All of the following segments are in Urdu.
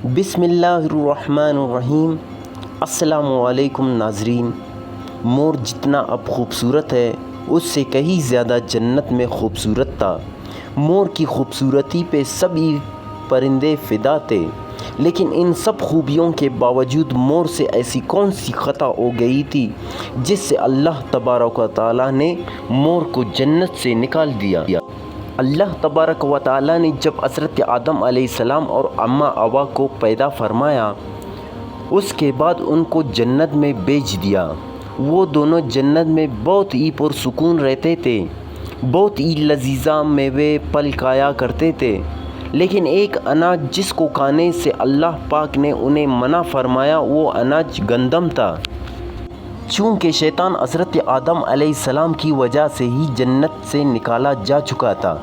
بسم اللہ الرحمن الرحیم۔ السلام علیکم ناظرین۔ مور جتنا اب خوبصورت ہے اس سے کہیں زیادہ جنت میں خوبصورت تھا۔ مور کی خوبصورتی پہ سبھی پرندے فدا تھے، لیکن ان سب خوبیوں کے باوجود مور سے ایسی کون سی خطا ہو گئی تھی جس سے اللہ تبارک و تعالیٰ نے مور کو جنت سے نکال دیا۔ اللہ تبارک و تعالیٰ نے جب حضرت آدم علیہ السلام اور اماں حوا کو پیدا فرمایا، اس کے بعد ان کو جنت میں بھیج دیا۔ وہ دونوں جنت میں بہت ہی پرسکون رہتے تھے، بہت ہی لذیذ میوے پھل کھایا کرتے تھے، لیکن ایک اناج جس کو کھانے سے اللہ پاک نے انہیں منع فرمایا وہ اناج گندم تھا۔ چونکہ شیطان حضرت آدم علیہ السلام کی وجہ سے ہی جنت سے نکالا جا چکا تھا،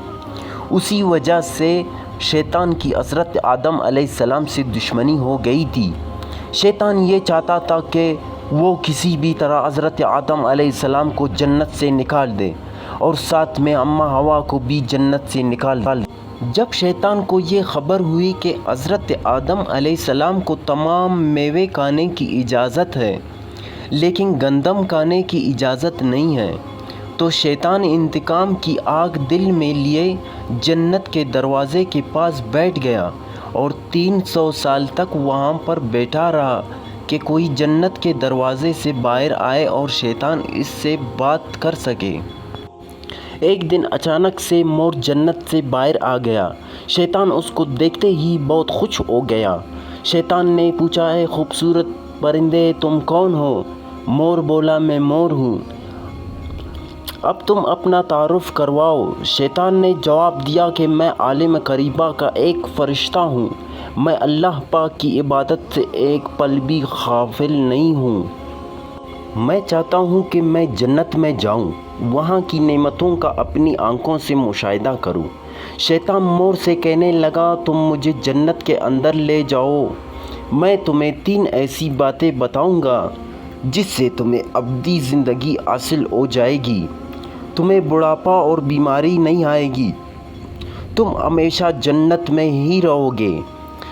اسی وجہ سے شیطان کی حضرت آدم علیہ السلام سے دشمنی ہو گئی تھی۔ شیطان یہ چاہتا تھا کہ وہ کسی بھی طرح حضرت آدم علیہ السلام کو جنت سے نکال دے اور ساتھ میں اماں حوا کو بھی جنت سے نکال دے۔ جب شیطان کو یہ خبر ہوئی کہ حضرت آدم علیہ السلام کو تمام میوے کھانے کی اجازت ہے لیکن گندم کھانے کی اجازت نہیں ہے، تو شیطان انتقام کی آگ دل میں لیے جنت کے دروازے کے پاس بیٹھ گیا اور 300 سال تک وہاں پر بیٹھا رہا کہ کوئی جنت کے دروازے سے باہر آئے اور شیطان اس سے بات کر سکے۔ ایک دن اچانک سے مور جنت سے باہر آ گیا۔ شیطان اس کو دیکھتے ہی بہت خوش ہو گیا۔ شیطان نے پوچھا، اے خوبصورت پرندے تم کون ہو؟ مور بولا، میں مور ہوں، اب تم اپنا تعارف کرواؤ۔ شیطان نے جواب دیا کہ میں عالم غیبہ کا ایک فرشتہ ہوں، میں اللہ پاک کی عبادت سے ایک پل بھی غافل نہیں ہوں۔ میں چاہتا ہوں کہ میں جنت میں جاؤں، وہاں کی نعمتوں کا اپنی آنکھوں سے مشاہدہ کروں۔ شیطان مور سے کہنے لگا، تم مجھے جنت کے اندر لے جاؤ، میں تمہیں 3 ایسی باتیں بتاؤں گا جس سے تمہیں ابدی زندگی حاصل ہو جائے گی، تمہیں بڑھاپا اور بیماری نہیں آئے گی، تم ہمیشہ جنت میں ہی رہو گے۔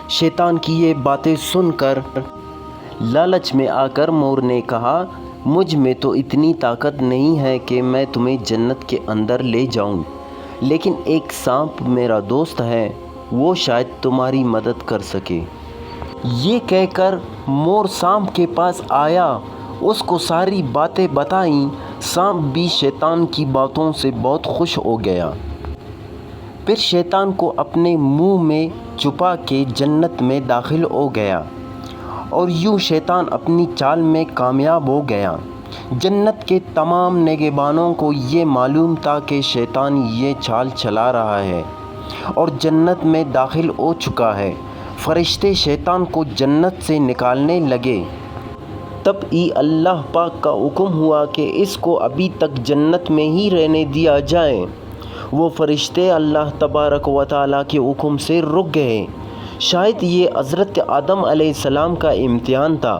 شیطان کی یہ باتیں سن کر لالچ میں آ کر مور نے کہا، مجھ میں تو اتنی طاقت نہیں ہے کہ میں تمہیں جنت کے اندر لے جاؤں، لیکن ایک سانپ میرا دوست ہے، وہ شاید تمہاری مدد کر سکے۔ یہ کہہ کر مور سانپ کے پاس آیا، اس کو ساری باتیں بتائیں۔ سانپ بھی شیطان کی باتوں سے بہت خوش ہو گیا۔ پھر شیطان کو اپنے منہ میں چھپا کے جنت میں داخل ہو گیا اور یوں شیطان اپنی چال میں کامیاب ہو گیا۔ جنت کے تمام نگہبانوں کو یہ معلوم تھا کہ شیطان یہ چال چلا رہا ہے اور جنت میں داخل ہو چکا ہے۔ فرشتے شیطان کو جنت سے نکالنے لگے۔ تب ہی اللہ پاک کا حکم ہوا کہ اس کو ابھی تک جنت میں ہی رہنے دیا جائے۔ وہ فرشتے اللہ تبارک و تعالیٰ کے حکم سے رک گئے۔ شاید یہ حضرت آدم علیہ السلام کا امتحان تھا۔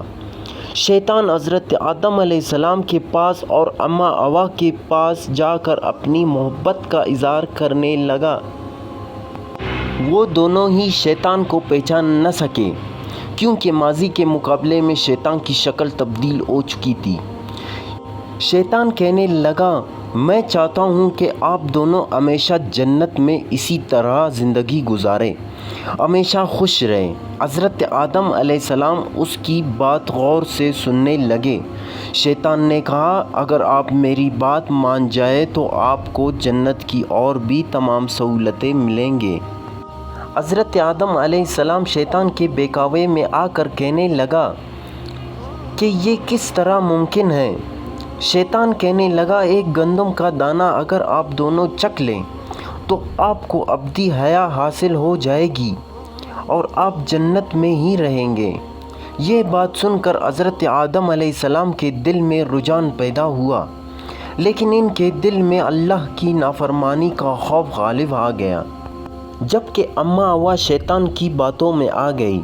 شیطان حضرت آدم علیہ السلام کے پاس اور اماں حوا کے پاس جا کر اپنی محبت کا اظہار کرنے لگا۔ وہ دونوں ہی شیطان کو پہچان نہ سکے، کیونکہ ماضی کے مقابلے میں شیطان کی شکل تبدیل ہو چکی تھی۔ شیطان کہنے لگا، میں چاہتا ہوں کہ آپ دونوں ہمیشہ جنت میں اسی طرح زندگی گزاریں، ہمیشہ خوش رہیں۔ حضرت آدم علیہ السلام اس کی بات غور سے سننے لگے۔ شیطان نے کہا، اگر آپ میری بات مان جائیں تو آپ کو جنت کی اور بھی تمام سہولتیں ملیں گے۔ حضرت آدم علیہ السلام شیطان کے بہکاوے میں آ کر کہنے لگا کہ یہ کس طرح ممکن ہے؟ شیطان کہنے لگا، ایک گندم کا دانہ اگر آپ دونوں چکھ لیں تو آپ کو ابدی حیات حاصل ہو جائے گی اور آپ جنت میں ہی رہیں گے۔ یہ بات سن کر حضرت آدم علیہ السلام کے دل میں رجحان پیدا ہوا، لیکن ان کے دل میں اللہ کی نافرمانی کا خوف غالب آ گیا۔ جبکہ اماں حوا شیطان کی باتوں میں آ گئی،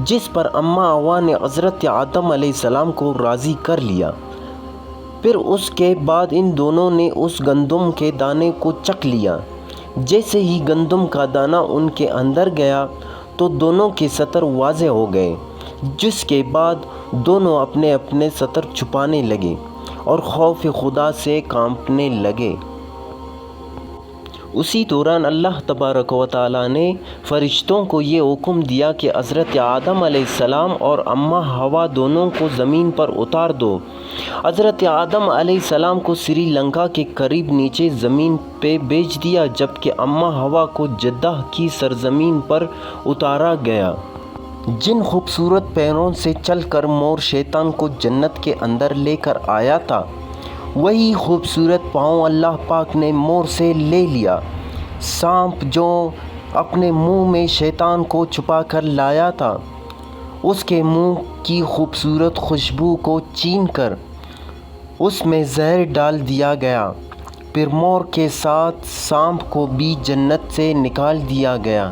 جس پر اماں حوا نے حضرت آدم علیہ السلام کو راضی کر لیا۔ پھر اس کے بعد ان دونوں نے اس گندم کے دانے کو چکھ لیا۔ جیسے ہی گندم کا دانہ ان کے اندر گیا تو دونوں کے سطر واضح ہو گئے، جس کے بعد دونوں اپنے اپنے سطر چھپانے لگے اور خوف خدا سے کانپنے لگے۔ اسی دوران اللہ تبارک و تعالیٰ نے فرشتوں کو یہ حکم دیا کہ حضرت آدم علیہ السلام اور اماں حوا دونوں کو زمین پر اتار دو۔ حضرت آدم علیہ السلام کو سری لنکا کے قریب نیچے زمین پہ بھیج دیا، جبکہ اماں حوا کو جدہ کی سرزمین پر اتارا گیا۔ جن خوبصورت پیروں سے چل کر مور شیطان کو جنت کے اندر لے کر آیا تھا، وہی خوبصورت پاؤں اللہ پاک نے مور سے لے لیا۔ سانپ جو اپنے منہ میں شیطان کو چھپا کر لایا تھا، اس کے منہ کی خوبصورت خوشبو کو چھین کر اس میں زہر ڈال دیا گیا، پھر مور کے ساتھ سانپ کو بھی جنت سے نکال دیا گیا۔